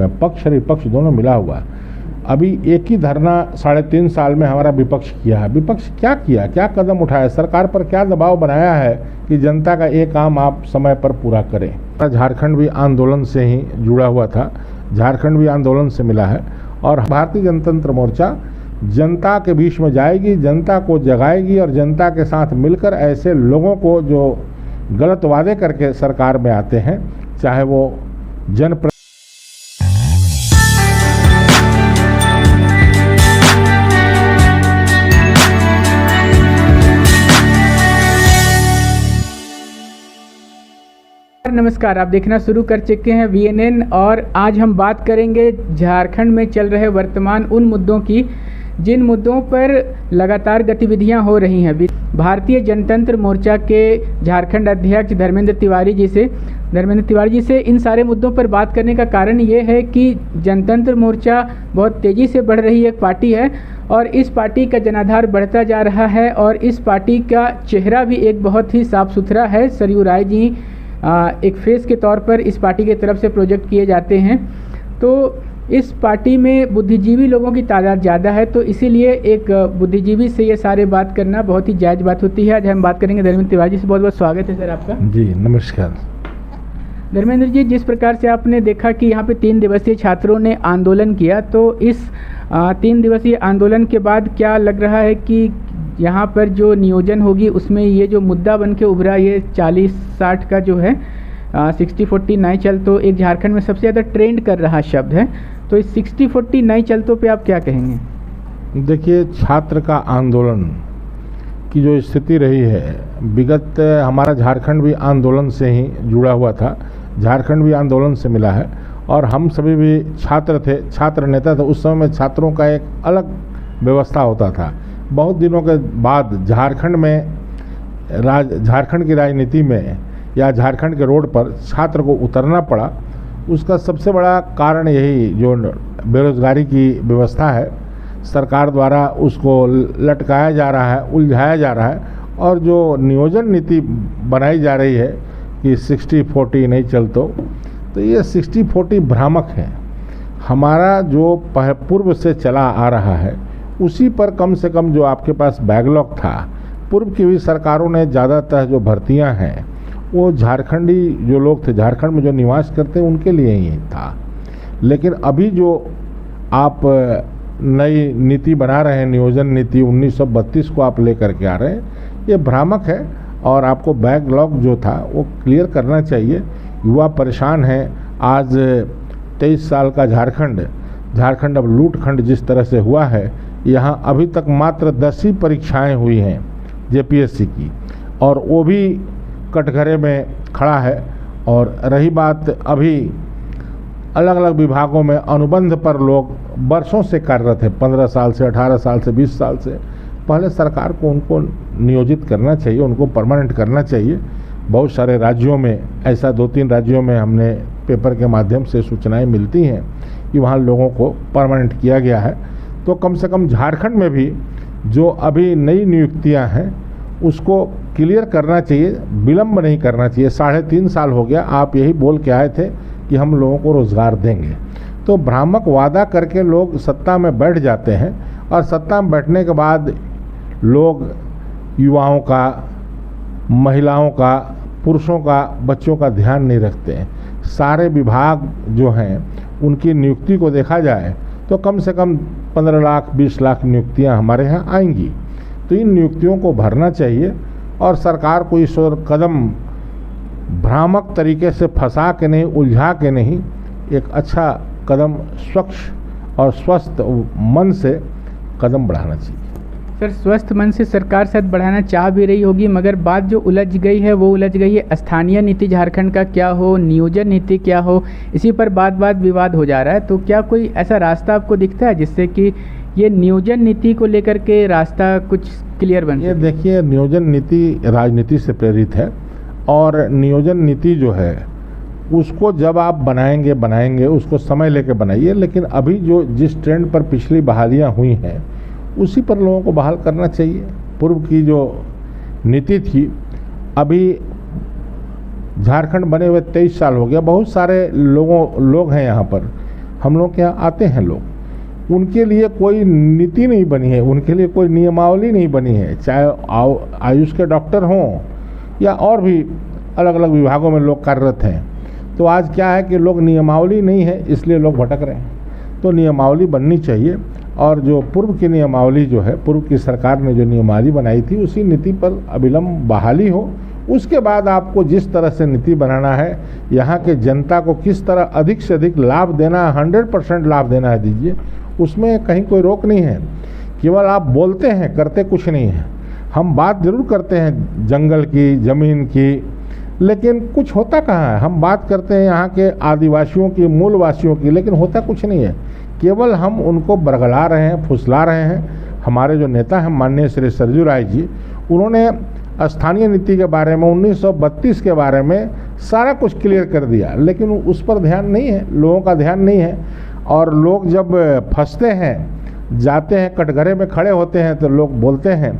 है, पक्ष और विपक्ष दोनों मिला हुआ है। अभी एक ही धरना 3.5 साल में हमारा विपक्ष किया है। विपक्ष क्या किया, क्या कदम उठाया, सरकार पर क्या दबाव बनाया है कि जनता का एक काम आप समय पर पूरा करें। झारखंड भी आंदोलन से ही जुड़ा हुआ था, झारखंड भी आंदोलन से मिला है और भारतीय जनतंत्र मोर्चा जनता के बीच में जाएगी, जनता को जगाएगी और जनता के साथ मिलकर ऐसे लोगों को जो गलत वादे करके सरकार में आते हैं, चाहे वो जनप्रतिनिधि नमस्कार, आप देखना शुरू कर चुके हैं VNN और आज हम बात करेंगे झारखंड में चल रहे वर्तमान उन मुद्दों की जिन मुद्दों पर लगातार गतिविधियां हो रही हैं। भारतीय जनतंत्र मोर्चा के झारखंड अध्यक्ष धर्मेंद्र तिवारी जी से इन सारे मुद्दों पर बात करने का कारण ये है कि जनतंत्र मोर्चा बहुत तेज़ी से बढ़ रही एक पार्टी है और इस पार्टी का जनाधार बढ़ता जा रहा है और इस पार्टी का चेहरा भी एक बहुत ही साफ सुथरा है। सरयू राय जी एक फेस के तौर पर इस पार्टी की तरफ से प्रोजेक्ट किए जाते हैं। तो इस पार्टी में बुद्धिजीवी लोगों की तादाद ज़्यादा है, तो इसीलिए एक बुद्धिजीवी से ये सारे बात करना बहुत ही जायज़ बात होती है। आज हम बात करेंगे धर्मेंद्र तिवारी जी से। बहुत बहुत स्वागत है सर आपका। जी नमस्कार। धर्मेंद्र जी, जिस प्रकार से आपने देखा कि यहाँ पे 3 दिवसीय छात्रों ने आंदोलन किया, तो इस 3 दिवसीय आंदोलन के बाद क्या लग रहा है कि यहाँ पर जो नियोजन होगी उसमें ये जो मुद्दा बन के उभरा, ये 40-60 का जो है 60-40 नए चल, तो एक झारखंड में सबसे ज़्यादा ट्रेंड कर रहा शब्द है, तो इस 60-40 नए चलतों पे आप क्या कहेंगे? देखिए, छात्र का आंदोलन की जो स्थिति रही है, विगत हमारा झारखंड भी आंदोलन से ही जुड़ा हुआ था, झारखंड भी आंदोलन से मिला है और हम सभी भी छात्र थे, छात्र नेता थे। उस समय में छात्रों का एक अलग व्यवस्था होता था। बहुत दिनों के बाद झारखंड की राजनीति में या झारखंड के रोड पर छात्र को उतरना पड़ा। उसका सबसे बड़ा कारण यही जो बेरोजगारी की व्यवस्था है, सरकार द्वारा उसको लटकाया जा रहा है, उलझाया जा रहा है और जो नियोजन नीति बनाई जा रही है कि 60-40 नहीं चलतो, तो ये 60-40 भ्रामक है। हमारा जो पूर्व से चला आ रहा है उसी पर कम से कम जो आपके पास बैकलॉग था, पूर्व की भी सरकारों ने ज़्यादातर जो भर्तियां हैं वो झारखंडी जो लोग थे, झारखंड में जो निवास करते हैं उनके लिए ही था। लेकिन अभी जो आप नई नीति बना रहे हैं, नियोजन नीति 1932 को आप लेकर के आ रहे हैं, ये भ्रामक है और आपको बैकलॉग जो था वो क्लियर करना चाहिए। युवा परेशान हैं। आज 23 साल का झारखंड अब लूटखंड जिस तरह से हुआ है, यहाँ अभी तक मात्र 10 ही परीक्षाएं हुई हैं JPSC की और वो भी कटघरे में खड़ा है। और रही बात, अभी अलग अलग विभागों में अनुबंध पर लोग वर्षों से कार्यरत हैं, 15 साल से, 18 साल से, 20 साल से। पहले सरकार को उनको नियोजित करना चाहिए, उनको परमानेंट करना चाहिए। बहुत सारे राज्यों में ऐसा 2-3 राज्यों में हमने पेपर के माध्यम से सूचनाएं मिलती हैं कि वहाँ लोगों को परमानेंट किया गया है। तो कम से कम झारखंड में भी जो अभी नई नियुक्तियां हैं उसको क्लियर करना चाहिए, विलंब नहीं करना चाहिए। 3.5 साल हो गया, आप यही बोल के आए थे कि हम लोगों को रोज़गार देंगे, तो भ्रामक वादा करके लोग सत्ता में बैठ जाते हैं और सत्ता में बैठने के बाद लोग युवाओं का, महिलाओं का, पुरुषों का, बच्चों का ध्यान नहीं रखते हैं। सारे विभाग जो हैं उनकी नियुक्ति को देखा जाए तो कम से कम 15 लाख 20 लाख नियुक्तियां हमारे यहाँ आएंगी। तो इन नियुक्तियों को भरना चाहिए और सरकार को इस ओर कदम भ्रामक तरीके से फंसा के नहीं, उलझा के नहीं, एक अच्छा कदम स्वच्छ और स्वस्थ मन से कदम बढ़ाना चाहिए। सर, स्वस्थ मन से सरकार शायद बढ़ाना चाह भी रही होगी, मगर बात जो उलझ गई है वो उलझ गई है स्थानीय नीति झारखंड का क्या हो, नियोजन नीति क्या हो, इसी पर बात विवाद हो जा रहा है। तो क्या कोई ऐसा रास्ता आपको दिखता है जिससे कि ये नियोजन नीति को लेकर के रास्ता कुछ क्लियर बन सके? ये देखिए, नियोजन नीति राजनीति से प्रेरित है और नियोजन नीति जो है उसको जब आप बनाएंगे उसको समय लेके बनाइए। लेकिन अभी जो जिस ट्रेंड पर पिछली बहालियाँ हुई हैं उसी पर लोगों को बहाल करना चाहिए। पूर्व की जो नीति थी, अभी झारखंड बने हुए 23 साल हो गया, बहुत सारे लोग हैं यहाँ पर हम लोग के यहाँ आते हैं लोग, उनके लिए कोई नीति नहीं बनी है, उनके लिए कोई नियमावली नहीं बनी है, चाहे आयुष के डॉक्टर हों या और भी अलग अलग विभागों में लोग कार्यरत हैं। तो आज क्या है कि लोग नियमावली नहीं है, इसलिए लोग भटक रहे हैं। तो नियमावली बननी चाहिए, और जो पूर्व की नियमावली जो है, पूर्व की सरकार ने जो नियमावली बनाई थी, उसी नीति पर अविलंब बहाली हो। उसके बाद आपको जिस तरह से नीति बनाना है, यहाँ के जनता को किस तरह अधिक से अधिक लाभ देना है, 100% लाभ देना है, दीजिए। उसमें कहीं कोई रोक नहीं है। केवल आप बोलते हैं, करते कुछ नहीं है। हम बात जरूर करते हैं जंगल की, ज़मीन की, लेकिन कुछ होता कहाँ है। हम बात करते हैं यहाँ के आदिवासियों की, मूलवासियों की, लेकिन होता कुछ नहीं है। केवल हम उनको बरगला रहे हैं, फुसला रहे हैं। हमारे जो नेता हैं माननीय श्री सरजू राय जी, उन्होंने स्थानीय नीति के बारे में, 1932 के बारे में सारा कुछ क्लियर कर दिया, लेकिन उस पर ध्यान नहीं है, लोगों का ध्यान नहीं है। और लोग जब फंसते हैं, जाते हैं, कटघरे में खड़े होते हैं, तो लोग बोलते हैं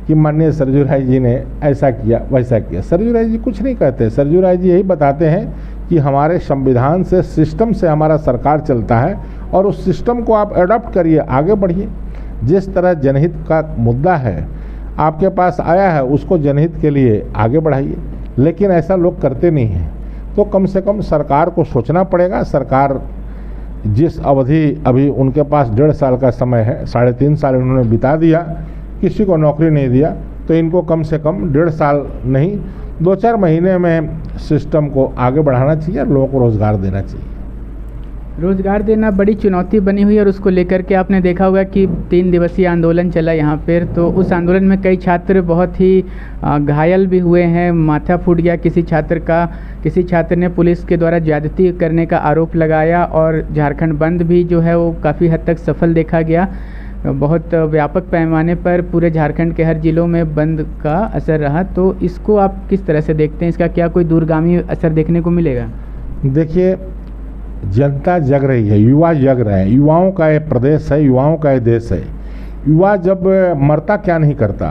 कि माननीय सरजू राय जी ने ऐसा किया, वैसा किया। सरजू राय जी कुछ नहीं कहते। सरजू राय जी यही बताते हैं कि हमारे संविधान से, सिस्टम से हमारा सरकार चलता है, और उस सिस्टम को आप अडॉप्ट करिए, आगे बढ़िए। जिस तरह जनहित का मुद्दा है आपके पास आया है, उसको जनहित के लिए आगे बढ़ाइए, लेकिन ऐसा लोग करते नहीं हैं। तो कम से कम सरकार को सोचना पड़ेगा। सरकार जिस अवधि अभी उनके पास 1.5 साल का समय है, 3.5 साल उन्होंने बिता दिया, किसी को नौकरी नहीं दिया, तो इनको कम से कम 1.5 साल नहीं, 2-4 महीने में सिस्टम को आगे बढ़ाना चाहिए, लोगों को रोज़गार देना चाहिए। रोज़गार देना बड़ी चुनौती बनी हुई है, और उसको लेकर के आपने देखा होगा कि 3 दिवसीय आंदोलन चला यहाँ पर। तो उस आंदोलन में कई छात्र बहुत ही घायल भी हुए हैं, माथा फूट गया किसी छात्र का। किसी छात्र ने पुलिस के द्वारा ज्यादती करने का आरोप लगाया, और झारखंड बंद भी जो है वो काफ़ी हद तक सफल देखा गया। बहुत व्यापक पैमाने पर पूरे झारखंड के हर जिलों में बंद का असर रहा। तो इसको आप किस तरह से देखते हैं? इसका क्या कोई दूरगामी असर देखने को मिलेगा? देखिए, जनता जग रही है, युवा जग रहे हैं। युवाओं का ये प्रदेश है, युवाओं का ये देश है। युवा जब मरता क्या नहीं करता।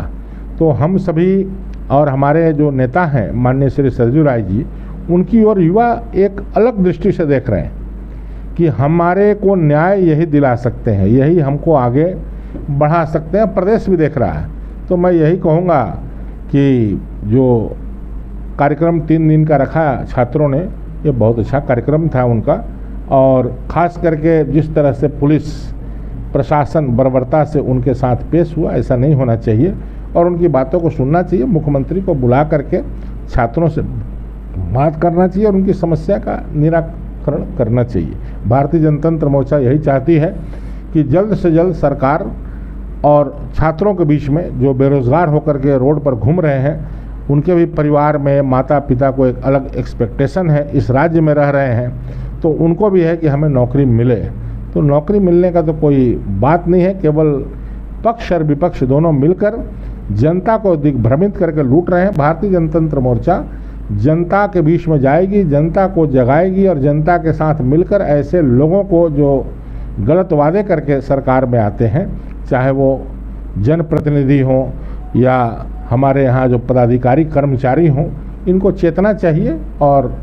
तो हम सभी और हमारे जो नेता हैं माननीय श्री सरजू राय जी, उनकी ओर युवा एक अलग दृष्टि से देख रहे हैं कि हमारे को न्याय यही दिला सकते हैं, यही हमको आगे बढ़ा सकते हैं। प्रदेश भी देख रहा है। तो मैं यही कहूँगा कि जो कार्यक्रम 3 दिन का रखा छात्रों ने, ये बहुत अच्छा कार्यक्रम था उनका। और ख़ास करके जिस तरह से पुलिस प्रशासन बर्बरता से उनके साथ पेश हुआ, ऐसा नहीं होना चाहिए, और उनकी बातों को सुनना चाहिए। मुख्यमंत्री को बुला करके छात्रों से बात करना चाहिए और उनकी समस्या का निराकरण करना चाहिए। भारतीय जनतंत्र मोर्चा यही चाहती है कि जल्द से जल्द सरकार और छात्रों के बीच में जो बेरोज़गार होकर के रोड पर घूम रहे हैं, उनके भी परिवार में माता पिता को एक अलग एक्सपेक्टेशन है, इस राज्य में रह रहे हैं, तो उनको भी है कि हमें नौकरी मिले। तो नौकरी मिलने का तो कोई बात नहीं है, केवल पक्ष और विपक्ष दोनों मिलकर जनता को दिग्भ्रमित करके लूट रहे हैं। भारतीय जनतंत्र मोर्चा जनता के बीच में जाएगी, जनता को जगाएगी, और जनता के साथ मिलकर ऐसे लोगों को जो गलत वादे करके सरकार में आते हैं, चाहे वो जनप्रतिनिधि हों या हमारे यहाँ जो पदाधिकारी कर्मचारी हों, इनको चेतना चाहिए और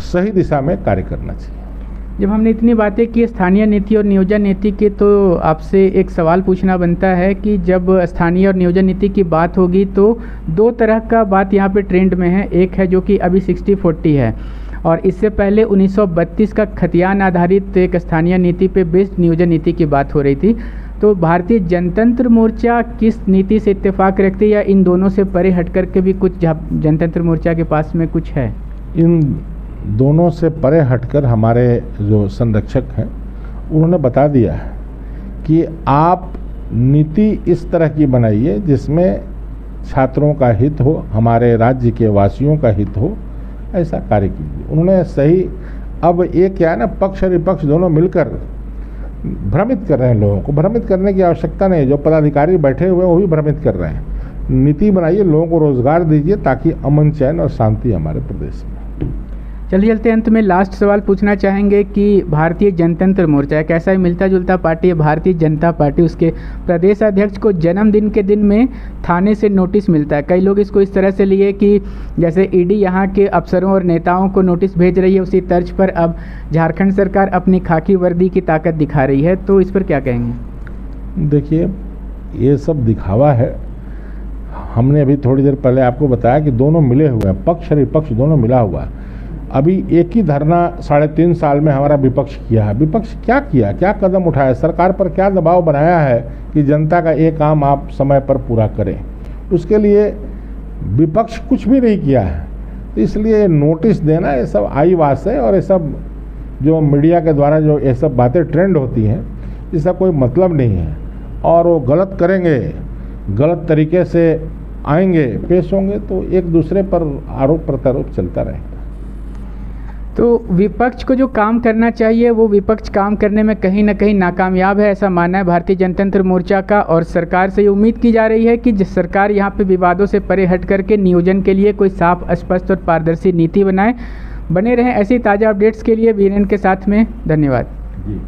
सही दिशा में कार्य करना चाहिए। जब हमने इतनी बातें की स्थानीय नीति और नियोजन नीति की, तो आपसे एक सवाल पूछना बनता है कि जब स्थानीय और नियोजन नीति की बात होगी तो 2 तरह का बात यहाँ पे ट्रेंड में है। एक है जो कि अभी 60-40 है, और इससे पहले 1932 का खतियान आधारित एक स्थानीय नीति पे बेस्ड नियोजन नीति की बात हो रही थी। तो भारतीय जनतंत्र मोर्चा किस नीति से इत्तेफाक रखती है, या इन दोनों से परे हट कर के भी कुछ जनतंत्र मोर्चा के पास में कुछ है? इन दोनों से परे हटकर हमारे जो संरक्षक हैं उन्होंने बता दिया है कि आप नीति इस तरह की बनाइए जिसमें छात्रों का हित हो, हमारे राज्य के वासियों का हित हो, ऐसा कार्य कीजिए। उन्होंने सही, अब ये क्या है ना, पक्ष और विपक्ष दोनों मिलकर भ्रमित कर रहे हैं लोगों को। भ्रमित करने की आवश्यकता नहीं, जो पदाधिकारी बैठे हुए हैं वो भी भ्रमित कर रहे हैं। नीति बनाइए, लोगों को रोजगार दीजिए, ताकि अमन, चैन और शांति हमारे प्रदेश में। चलिए चलते अंत में लास्ट सवाल पूछना चाहेंगे कि भारतीय जनतंत्र मोर्चा एक ऐसा ही मिलता जुलता पार्टी है, भारतीय जनता पार्टी, उसके प्रदेश अध्यक्ष को जन्मदिन के दिन में थाने से नोटिस मिलता है। कई लोग इसको इस तरह से लिए कि जैसे ईडी यहाँ के अफसरों और नेताओं को नोटिस भेज रही है, उसी तर्ज पर अब झारखंड सरकार अपनी खाकी वर्दी की ताकत दिखा रही है, तो इस पर क्या कहेंगे? देखिए, ये सब दिखावा है। हमने अभी थोड़ी देर पहले आपको बताया कि दोनों मिले हुए हैं, पक्ष और विपक्ष दोनों मिला हुआ है। अभी एक ही धरना 3.5 साल में हमारा विपक्ष किया है। विपक्ष क्या किया, क्या कदम उठाया, सरकार पर क्या दबाव बनाया है कि जनता का एक काम आप समय पर पूरा करें? उसके लिए विपक्ष कुछ भी नहीं किया है। तो इसलिए नोटिस देना ये सब आईवास है, और ये सब जो मीडिया के द्वारा जो ये सब बातें ट्रेंड होती हैं, इसका कोई मतलब नहीं है। और वो गलत करेंगे, गलत तरीके से आएंगे, पेश होंगे, तो एक दूसरे पर आरोप प्रत्यारोप चलता रहेगा। तो विपक्ष को जो काम करना चाहिए वो विपक्ष काम करने में कहीं ना कहीं नाकामयाब है, ऐसा मानना है भारतीय जनतंत्र मोर्चा का। और सरकार से ये उम्मीद की जा रही है कि जिस सरकार यहाँ पे विवादों से परे हट करके नियोजन के लिए कोई साफ, स्पष्ट और पारदर्शी नीति बनाए। बने रहें ऐसी ताज़ा अपडेट्स के लिए वीरेन के साथ में। धन्यवाद जी।